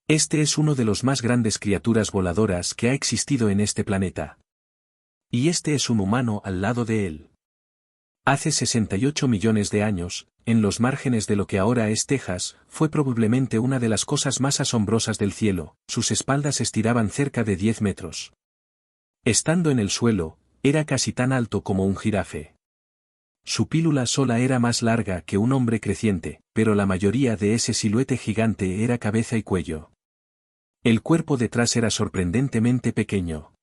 Este es uno de los más grandes criaturas voladoras que ha existido en este planeta. Y este es un humano al lado de él. Hace 68 millones de años, en los márgenes de lo que ahora es Texas, fue probablemente una de las cosas más asombrosas del cielo, sus espaldas estiraban cerca de 10 metros. Estando en el suelo, era casi tan alto como un jirafe. Su pílula sola era más larga que un hombre creciente, pero la mayoría de ese siluete gigante era cabeza y cuello. El cuerpo detrás era sorprendentemente pequeño.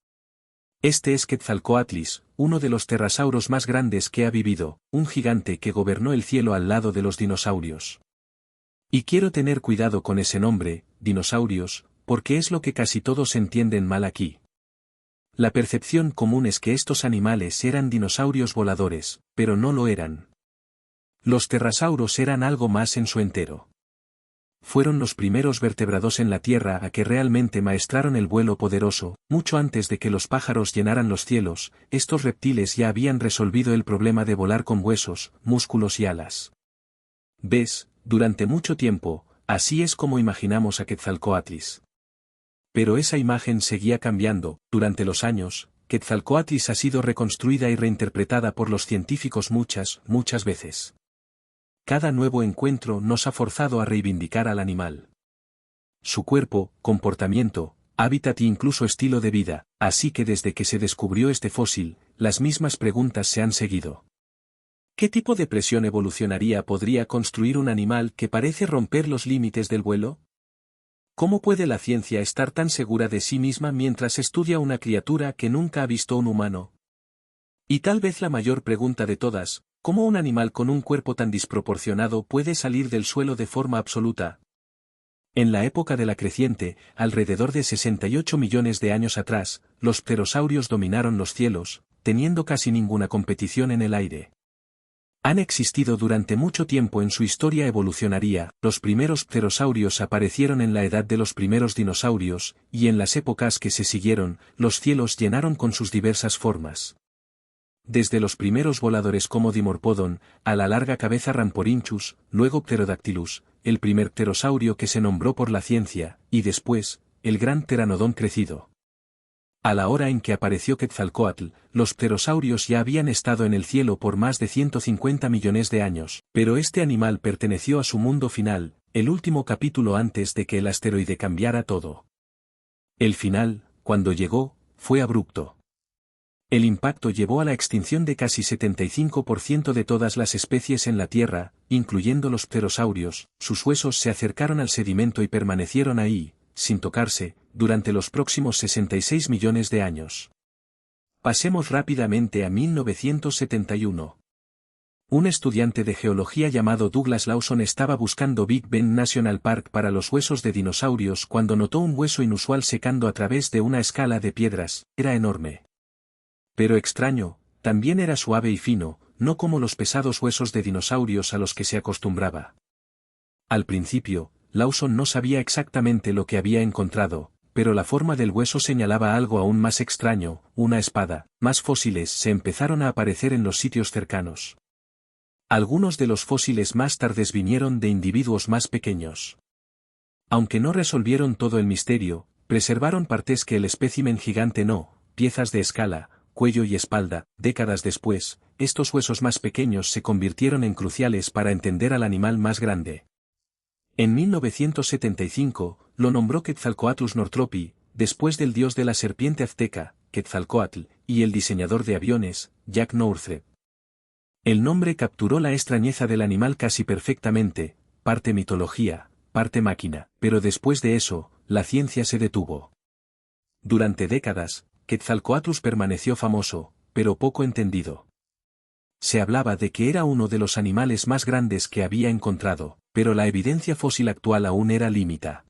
Este es Quetzalcóatlis, uno de los pterosauros más grandes que ha vivido, un gigante que gobernó el cielo al lado de los dinosaurios. Y quiero tener cuidado con ese nombre, dinosaurios, porque es lo que casi todos entienden mal aquí. La percepción común es que estos animales eran dinosaurios voladores, pero no lo eran. Los pterosauros eran algo más en su entero. Fueron los primeros vertebrados en la Tierra a que realmente maestraron el vuelo poderoso, mucho antes de que los pájaros llenaran los cielos, estos reptiles ya habían resolvido el problema de volar con huesos, músculos y alas. ¿Ves? Durante mucho tiempo, así es como imaginamos a Quetzalcóatlis. Pero esa imagen seguía cambiando, durante los años, Quetzalcóatlis ha sido reconstruida y reinterpretada por los científicos muchas veces. Cada nuevo encuentro nos ha forzado a reivindicar al animal. Su cuerpo, comportamiento, hábitat e incluso estilo de vida, así que desde que se descubrió este fósil, las mismas preguntas se han seguido. ¿Qué tipo de presión evolucionaria podría construir un animal que parece romper los límites del vuelo? ¿Cómo puede la ciencia estar tan segura de sí misma mientras estudia una criatura que nunca ha visto un humano? Y tal vez la mayor pregunta de todas, ¿cómo un animal con un cuerpo tan desproporcionado puede salir del suelo de forma absoluta? En la época de la creciente, alrededor de 68 millones de años atrás, los pterosaurios dominaron los cielos, teniendo casi ninguna competición en el aire. Han existido durante mucho tiempo en su historia evolucionaria, los primeros pterosaurios aparecieron en la edad de los primeros dinosaurios, y en las épocas que se siguieron, los cielos llenaron con sus diversas formas. Desde los primeros voladores como Dimorphodon, a la larga cabeza Rhamphorhynchus, luego Pterodactylus, el primer pterosaurio que se nombró por la ciencia, y después, el gran Pteranodon crecido. A la hora en que apareció Quetzalcóatl, los pterosaurios ya habían estado en el cielo por más de 150 millones de años, pero este animal perteneció a su mundo final, el último capítulo antes de que el asteroide cambiara todo. El final, cuando llegó, fue abrupto. El impacto llevó a la extinción de casi 75% de todas las especies en la Tierra, incluyendo los pterosaurios, sus huesos se acercaron al sedimento y permanecieron ahí, sin tocarse, durante los próximos 66 millones de años. Pasemos rápidamente a 1971. Un estudiante de geología llamado Douglas Lawson estaba buscando Big Bend National Park para los huesos de dinosaurios cuando notó un hueso inusual secando a través de una escala de piedras, era enorme. Pero extraño, también era suave y fino, no como los pesados huesos de dinosaurios a los que se acostumbraba. Al principio, Lawson no sabía exactamente lo que había encontrado, pero la forma del hueso señalaba algo aún más extraño, una espada. Más fósiles se empezaron a aparecer en los sitios cercanos. Algunos de los fósiles más tardes vinieron de individuos más pequeños. Aunque no resolvieron todo el misterio, preservaron partes que el espécimen gigante no, piezas de escala, cuello y espalda. Décadas después, estos huesos más pequeños se convirtieron en cruciales para entender al animal más grande. En 1975, lo nombró Quetzalcóatlus northropi, después del dios de la serpiente azteca, Quetzalcóatl, y el diseñador de aviones, Jack Northrop. El nombre capturó la extrañeza del animal casi perfectamente, parte mitología, parte máquina, pero después de eso, la ciencia se detuvo. Durante décadas, Quetzalcóatlus permaneció famoso, pero poco entendido. Se hablaba de que era uno de los animales más grandes que había encontrado, pero la evidencia fósil actual aún era limitada.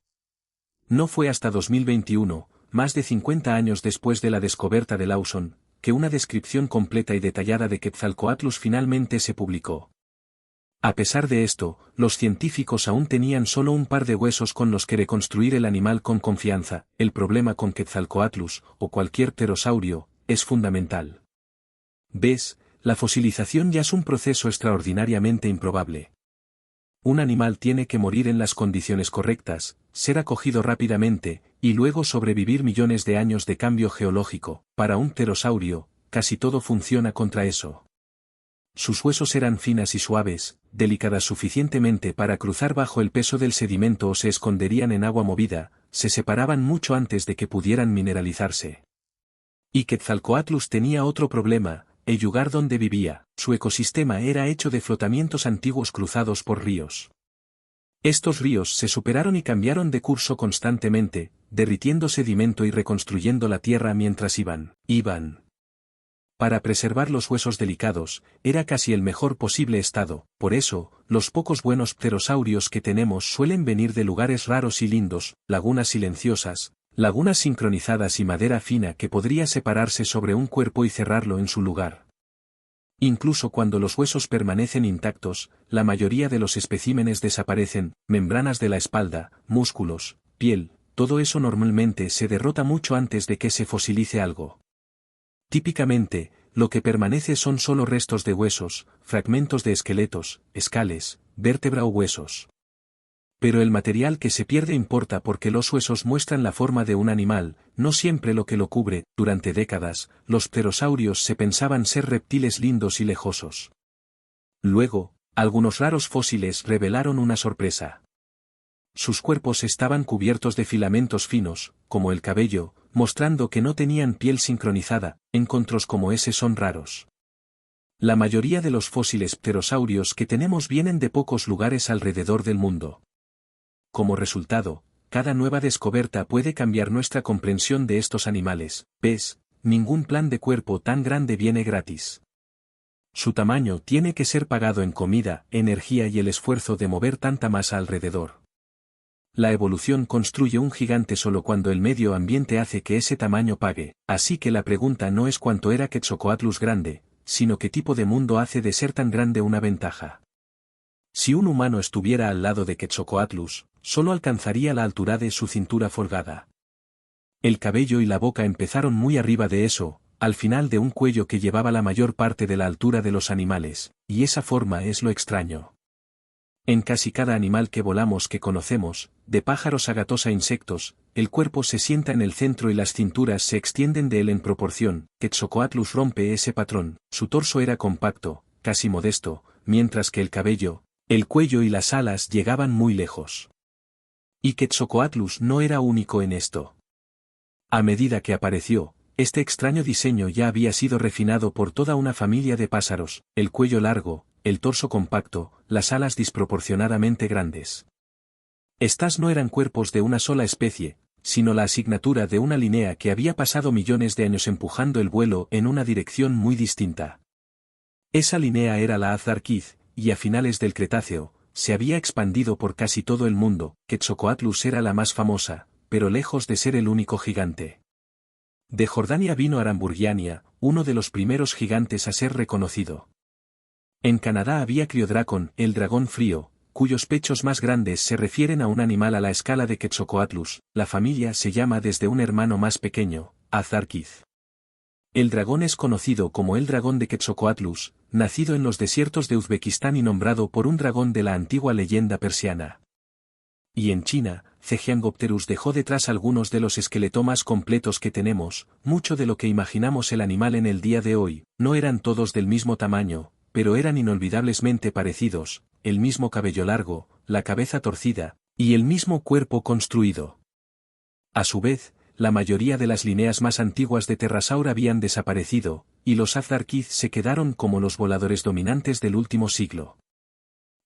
No fue hasta 2021, más de 50 años después de la descoberta de Lawson, que una descripción completa y detallada de Quetzalcóatlus finalmente se publicó. A pesar de esto, los científicos aún tenían solo un par de huesos con los que reconstruir el animal con confianza. El problema con Quetzalcóatlus, o cualquier pterosaurio, es fundamental. ¿Ves? La fosilización ya es un proceso extraordinariamente improbable. Un animal tiene que morir en las condiciones correctas, ser acogido rápidamente, y luego sobrevivir millones de años de cambio geológico. Para un pterosaurio, casi todo funciona contra eso. Sus huesos eran finas y suaves, delicadas suficientemente para cruzar bajo el peso del sedimento o se esconderían en agua movida, se separaban mucho antes de que pudieran mineralizarse. Y Quetzalcoatlus tenía otro problema, el lugar donde vivía, su ecosistema era hecho de flotamientos antiguos cruzados por ríos. Estos ríos se superaron y cambiaron de curso constantemente, derritiendo sedimento y reconstruyendo la tierra mientras iban. Para preservar los huesos delicados, era casi el mejor posible estado, por eso, los pocos buenos pterosaurios que tenemos suelen venir de lugares raros y lindos, lagunas silenciosas, lagunas sincronizadas y madera fina que podría separarse sobre un cuerpo y cerrarlo en su lugar. Incluso cuando los huesos permanecen intactos, la mayoría de los especímenes desaparecen, membranas de la espalda, músculos, piel, todo eso normalmente se derrota mucho antes de que se fosilice algo. Típicamente, lo que permanece son solo restos de huesos, fragmentos de esqueletos, escales, vértebra o huesos. Pero el material que se pierde importa porque los huesos muestran la forma de un animal, no siempre lo que lo cubre. Durante décadas, los pterosaurios se pensaban ser reptiles lindos y lejosos. Luego, algunos raros fósiles revelaron una sorpresa. Sus cuerpos estaban cubiertos de filamentos finos, como el cabello, mostrando que no tenían piel sincronizada. Encontros como ese son raros. La mayoría de los fósiles pterosaurios que tenemos vienen de pocos lugares alrededor del mundo. Como resultado, cada nueva descubierta puede cambiar nuestra comprensión de estos animales. ¿Ves? Ningún plan de cuerpo tan grande viene gratis. Su tamaño tiene que ser pagado en comida, energía y el esfuerzo de mover tanta masa alrededor. La evolución construye un gigante solo cuando el medio ambiente hace que ese tamaño pague, así que la pregunta no es cuánto era Quetzalcoatlus grande, sino qué tipo de mundo hace de ser tan grande una ventaja. Si un humano estuviera al lado de Quetzalcoatlus, solo alcanzaría la altura de su cintura folgada. El cabello y la boca empezaron muy arriba de eso, al final de un cuello que llevaba la mayor parte de la altura de los animales, y esa forma es lo extraño. En casi cada animal que volamos que conocemos, de pájaros a gatos a insectos, el cuerpo se sienta en el centro y las cinturas se extienden de él en proporción. Quetzalcoatlus rompe ese patrón, su torso era compacto, casi modesto, mientras que el cabello, el cuello y las alas llegaban muy lejos. Y Quetzalcoatlus no era único en esto. A medida que apareció, este extraño diseño ya había sido refinado por toda una familia de pájaros, el cuello largo, el torso compacto, las alas desproporcionadamente grandes. Estas no eran cuerpos de una sola especie, sino la asignatura de una línea que había pasado millones de años empujando el vuelo en una dirección muy distinta. Esa línea era la Azarquith, y a finales del Cretáceo, se había expandido por casi todo el mundo. Quetzalcoatlus era la más famosa, pero lejos de ser el único gigante. De Jordania vino Aramburgiania, uno de los primeros gigantes a ser reconocido. En Canadá había Criodracon, el dragón frío, cuyos pechos más grandes se refieren a un animal a la escala de Quetzalcoatlus. La familia se llama desde un hermano más pequeño, Azarquith. El dragón es conocido como el dragón de Quetzalcoatlus, nacido en los desiertos de Uzbekistán y nombrado por un dragón de la antigua leyenda persiana. Y en China, Cegiangopterus dejó detrás algunos de los esqueletomas completos que tenemos. Mucho de lo que imaginamos el animal en el día de hoy, no eran todos del mismo tamaño, pero eran inolvidablemente parecidos, el mismo cabello largo, la cabeza torcida, y el mismo cuerpo construido. A su vez, la mayoría de las líneas más antiguas de Terrasaur habían desaparecido, y los Azarquith se quedaron como los voladores dominantes del último siglo.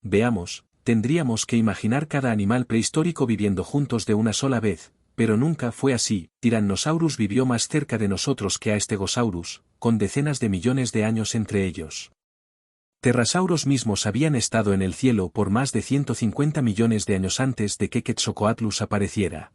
Veamos, tendríamos que imaginar cada animal prehistórico viviendo juntos de una sola vez, pero nunca fue así. Tyrannosaurus vivió más cerca de nosotros que a Stegosaurus, con decenas de millones de años entre ellos. Terrasauros mismos habían estado en el cielo por más de 150 millones de años antes de que Quetzalcoatlus apareciera.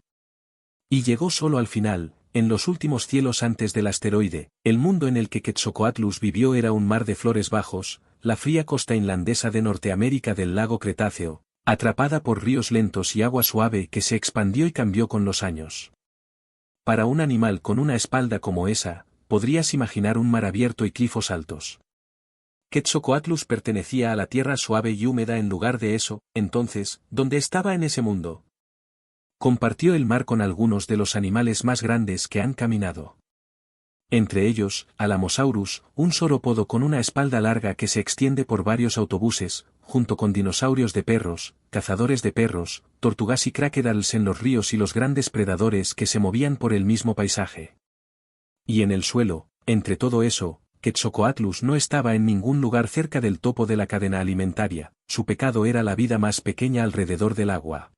Y llegó solo al final, en los últimos cielos antes del asteroide. El mundo en el que Quetzalcoatlus vivió era un mar de flores bajos, la fría costa inlandesa de Norteamérica del lago Cretáceo, atrapada por ríos lentos y agua suave que se expandió y cambió con los años. Para un animal con una espalda como esa, podrías imaginar un mar abierto y clifos altos. Quetzalcóatlus pertenecía a la tierra suave y húmeda en lugar de eso, entonces, ¿dónde estaba en ese mundo? Compartió el mar con algunos de los animales más grandes que han caminado. Entre ellos, Alamosaurus, un saurópodo con una espalda larga que se extiende por varios autobuses, junto con dinosaurios de perros, cazadores de perros, tortugas y crocodiles en los ríos y los grandes predadores que se movían por el mismo paisaje. Y en el suelo, entre todo eso, Quetzalcóatlus no estaba en ningún lugar cerca del topo de la cadena alimentaria, su pecado era la vida más pequeña alrededor del agua.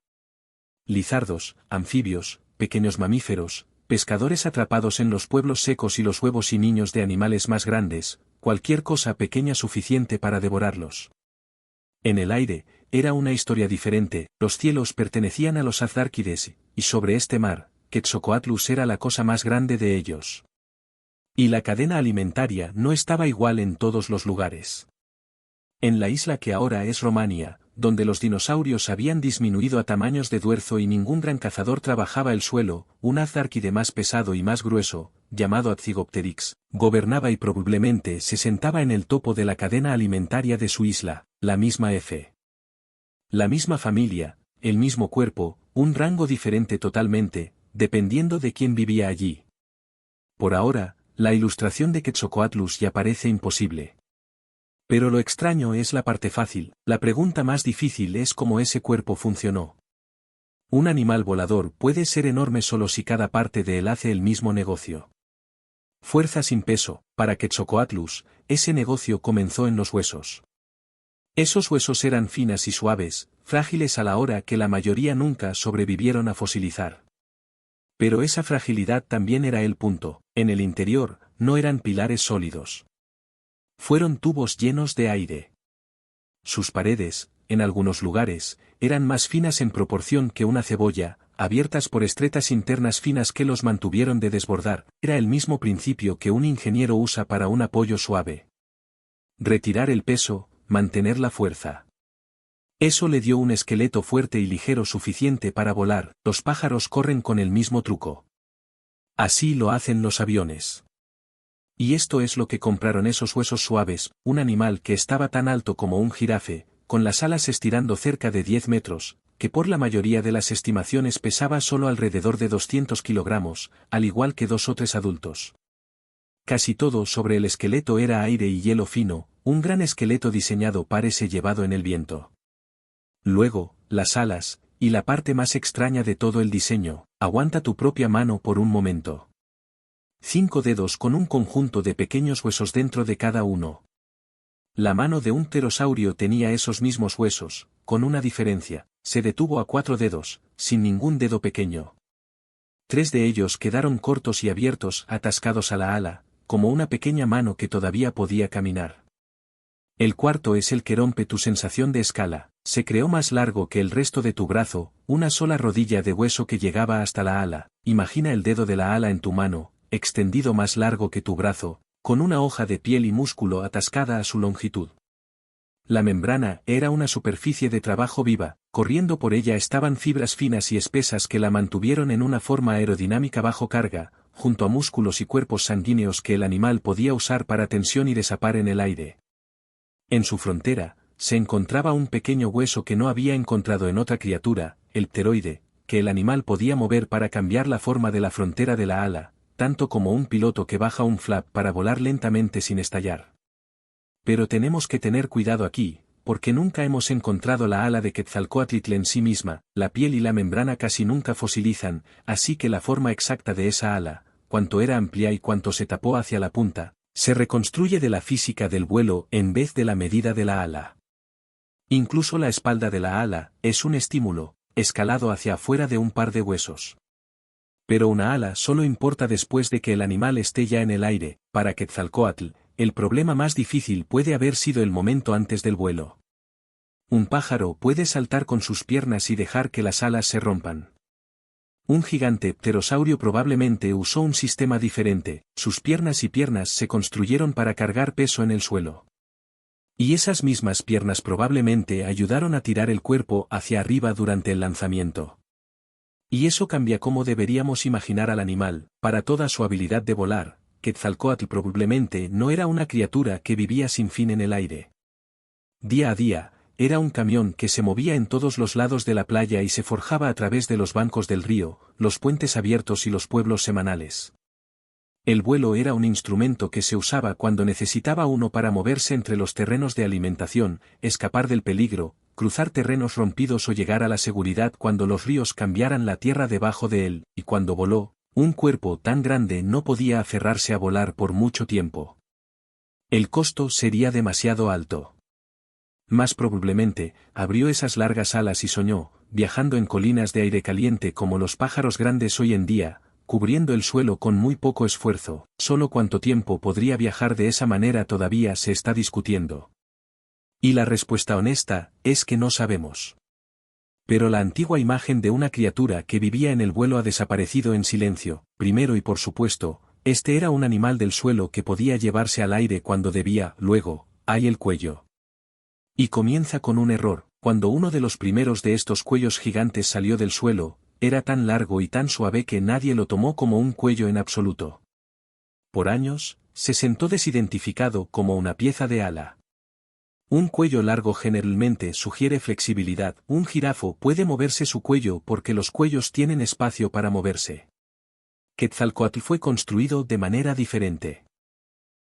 Lizardos, anfibios, pequeños mamíferos, pescadores atrapados en los pueblos secos y los huevos y niños de animales más grandes, cualquier cosa pequeña suficiente para devorarlos. En el aire, era una historia diferente, los cielos pertenecían a los Aztárquides, y sobre este mar, Quetzalcóatlus era la cosa más grande de ellos. Y la cadena alimentaria no estaba igual en todos los lugares. En la isla que ahora es Romania, donde los dinosaurios habían disminuido a tamaños de Duerzo y ningún gran cazador trabajaba el suelo, un aztárquide más pesado y más grueso, llamado Azygopteryx, gobernaba y probablemente se sentaba en el topo de la cadena alimentaria de su isla, la misma F. La misma familia, el mismo cuerpo, un rango diferente totalmente, dependiendo de quién vivía allí. Por ahora, la ilustración de Quetzalcóatlus ya parece imposible. Pero lo extraño es la parte fácil, la pregunta más difícil es cómo ese cuerpo funcionó. Un animal volador puede ser enorme solo si cada parte de él hace el mismo negocio. Fuerza sin peso, para Quetzalcóatlus, ese negocio comenzó en los huesos. Esos huesos eran finas y suaves, frágiles a la hora que la mayoría nunca sobrevivieron a fosilizar. Pero esa fragilidad también era el punto, en el interior, no eran pilares sólidos. Fueron tubos llenos de aire. Sus paredes, en algunos lugares, eran más finas en proporción que una cebolla, abiertas por estretas internas finas que los mantuvieron de desbordar, era el mismo principio que un ingeniero usa para un apoyo suave. Retirar el peso, mantener la fuerza. Eso le dio un esqueleto fuerte y ligero suficiente para volar, los pájaros corren con el mismo truco. Así lo hacen los aviones. Y esto es lo que compraron esos huesos suaves, un animal que estaba tan alto como un jirafe, con las alas estirando cerca de 10 metros, que por la mayoría de las estimaciones pesaba solo alrededor de 200 kilogramos, al igual que 2 o 3 adultos. Casi todo sobre el esqueleto era aire y hielo fino, un gran esqueleto diseñado para ser llevado en el viento. Luego, las alas, y la parte más extraña de todo el diseño, aguanta tu propia mano por un momento. 5 dedos con un conjunto de pequeños huesos dentro de cada uno. La mano de un pterosaurio tenía esos mismos huesos, con una diferencia, se detuvo a 4 dedos, sin ningún dedo pequeño. 3 de ellos quedaron cortos y abiertos, atascados a la ala, como una pequeña mano que todavía podía caminar. El cuarto es el que rompe tu sensación de escala, se creó más largo que el resto de tu brazo, una sola rodilla de hueso que llegaba hasta la ala, imagina el dedo de la ala en tu mano, extendido más largo que tu brazo, con una hoja de piel y músculo atascada a su longitud. La membrana era una superficie de trabajo viva, corriendo por ella estaban fibras finas y espesas que la mantuvieron en una forma aerodinámica bajo carga, junto a músculos y cuerpos sanguíneos que el animal podía usar para tensión y desapar en el aire. En su frontera, se encontraba un pequeño hueso que no había encontrado en otra criatura, el pteroide, que el animal podía mover para cambiar la forma de la frontera de la ala, tanto como un piloto que baja un flap para volar lentamente sin estallar. Pero tenemos que tener cuidado aquí, porque nunca hemos encontrado la ala de Quetzalcóatl en sí misma, la piel y la membrana casi nunca fosilizan, así que la forma exacta de esa ala, cuánto era amplia y cuánto se tapó hacia la punta, se reconstruye de la física del vuelo en vez de la medida de la ala. Incluso la espalda de la ala es un estímulo, escalado hacia afuera de un par de huesos. Pero una ala solo importa después de que el animal esté ya en el aire, para Quetzalcóatl, el problema más difícil puede haber sido el momento antes del vuelo. Un pájaro puede saltar con sus piernas y dejar que las alas se rompan. Un gigante pterosaurio probablemente usó un sistema diferente, sus piernas y piernas se construyeron para cargar peso en el suelo. Y esas mismas piernas probablemente ayudaron a tirar el cuerpo hacia arriba durante el lanzamiento. Y eso cambia cómo deberíamos imaginar al animal, para toda su habilidad de volar, Quetzalcóatl probablemente no era una criatura que vivía sin fin en el aire. Día a día, era un camión que se movía en todos los lados de la playa y se forjaba a través de los bancos del río, los puentes abiertos y los pueblos semanales. El vuelo era un instrumento que se usaba cuando necesitaba uno para moverse entre los terrenos de alimentación, escapar del peligro, cruzar terrenos rompidos o llegar a la seguridad cuando los ríos cambiaran la tierra debajo de él, y cuando voló, un cuerpo tan grande no podía aferrarse a volar por mucho tiempo. El costo sería demasiado alto. Más probablemente, abrió esas largas alas y soñó, viajando en colinas de aire caliente como los pájaros grandes hoy en día, cubriendo el suelo con muy poco esfuerzo. Solo cuánto tiempo podría viajar de esa manera todavía se está discutiendo. Y la respuesta honesta es que no sabemos. Pero la antigua imagen de una criatura que vivía en el vuelo ha desaparecido en silencio. Primero y por supuesto, este era un animal del suelo que podía llevarse al aire cuando debía. Luego, hay el cuello. Y comienza con un error. Cuando uno de los primeros de estos cuellos gigantes salió del suelo, era tan largo y tan suave que nadie lo tomó como un cuello en absoluto. Por años, se sentó desidentificado como una pieza de ala. Un cuello largo generalmente sugiere flexibilidad. Un jirafo puede moverse su cuello porque los cuellos tienen espacio para moverse. Quetzalcóatl fue construido de manera diferente.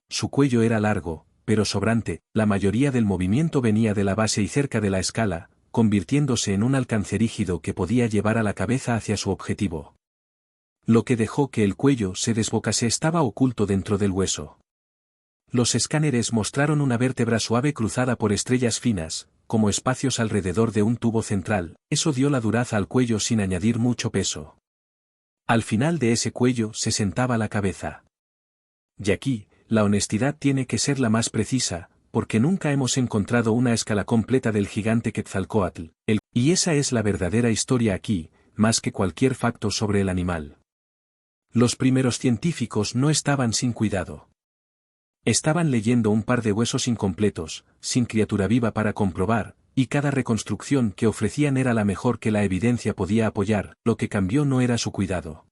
Su cuello era largo, pero sobrante, la mayoría del movimiento venía de la base y cerca de la escala, convirtiéndose en un alcance rígido que podía llevar a la cabeza hacia su objetivo. Lo que dejó que el cuello se desbocase estaba oculto dentro del hueso. Los escáneres mostraron una vértebra suave cruzada por estrellas finas, como espacios alrededor de un tubo central. Eso dio la dureza al cuello sin añadir mucho peso. Al final de ese cuello se sentaba la cabeza. Y aquí, la honestidad tiene que ser la más precisa, porque nunca hemos encontrado una escala completa del gigante Quetzalcóatl, y esa es la verdadera historia aquí, más que cualquier facto sobre el animal. Los primeros científicos no estaban sin cuidado. Estaban leyendo un par de huesos incompletos, sin criatura viva para comprobar, y cada reconstrucción que ofrecían era la mejor que la evidencia podía apoyar. Lo que cambió no era su cuidado.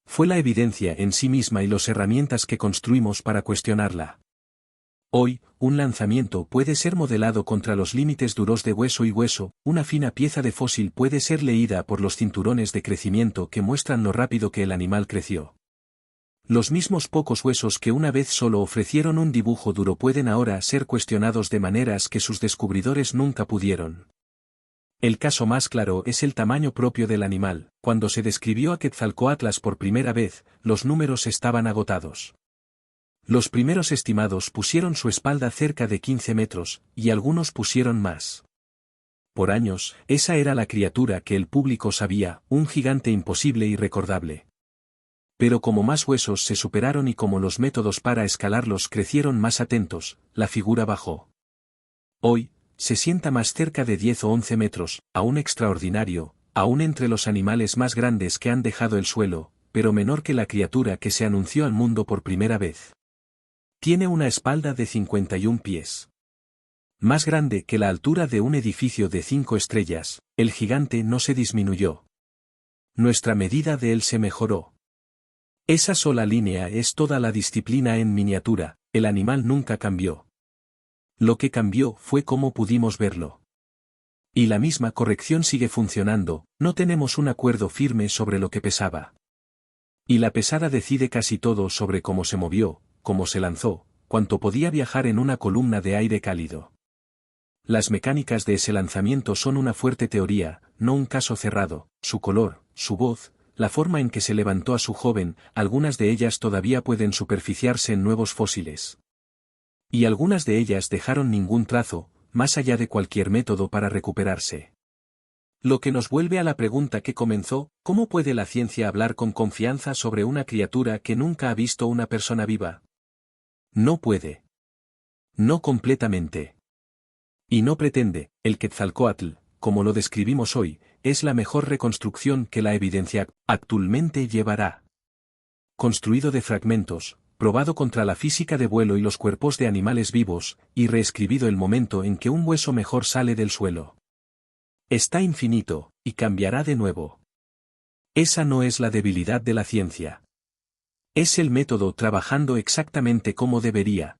Fue la evidencia en sí misma y las herramientas que construimos para cuestionarla. Hoy, un lanzamiento puede ser modelado contra los límites duros de hueso y hueso. Una fina pieza de fósil puede ser leída por los cinturones de crecimiento que muestran lo rápido que el animal creció. Los mismos pocos huesos que una vez solo ofrecieron un dibujo duro pueden ahora ser cuestionados de maneras que sus descubridores nunca pudieron. El caso más claro es el tamaño propio del animal. Cuando se describió a Quetzalcóatl por primera vez, los números estaban agotados. Los primeros estimados pusieron su espalda cerca de 15 metros, y algunos pusieron más. Por años, esa era la criatura que el público sabía, un gigante imposible y recordable. Pero como más huesos se superaron y como los métodos para escalarlos crecieron más atentos, la figura bajó. Hoy, se sienta más cerca de 10 o 11 metros, aún extraordinario, aún entre los animales más grandes que han dejado el suelo, pero menor que la criatura que se anunció al mundo por primera vez. Tiene una espalda de 51 pies. Más grande que la altura de un edificio de 5 estrellas, el gigante no se disminuyó. Nuestra medida de él se mejoró. Esa sola línea es toda la disciplina en miniatura. El animal nunca cambió. Lo que cambió fue cómo pudimos verlo. Y la misma corrección sigue funcionando. No tenemos un acuerdo firme sobre lo que pesaba. Y la pesada decide casi todo sobre cómo se movió, cómo se lanzó, cuánto podía viajar en una columna de aire cálido. Las mecánicas de ese lanzamiento son una fuerte teoría, no un caso cerrado. Su color, su voz, la forma en que se levantó a su joven, algunas de ellas todavía pueden superficiarse en nuevos fósiles. Y algunas de ellas dejaron ningún trazo, más allá de cualquier método para recuperarse. Lo que nos vuelve a la pregunta que comenzó: ¿cómo puede la ciencia hablar con confianza sobre una criatura que nunca ha visto una persona viva? No puede. No completamente. Y no pretende. El Quetzalcóatl, como lo describimos hoy, es la mejor reconstrucción que la evidencia actualmente llevará. Construido de fragmentos, probado contra la física de vuelo y los cuerpos de animales vivos, y reescribido el momento en que un hueso mejor sale del suelo. Está infinito, y cambiará de nuevo. Esa no es la debilidad de la ciencia. Es el método trabajando exactamente como debería.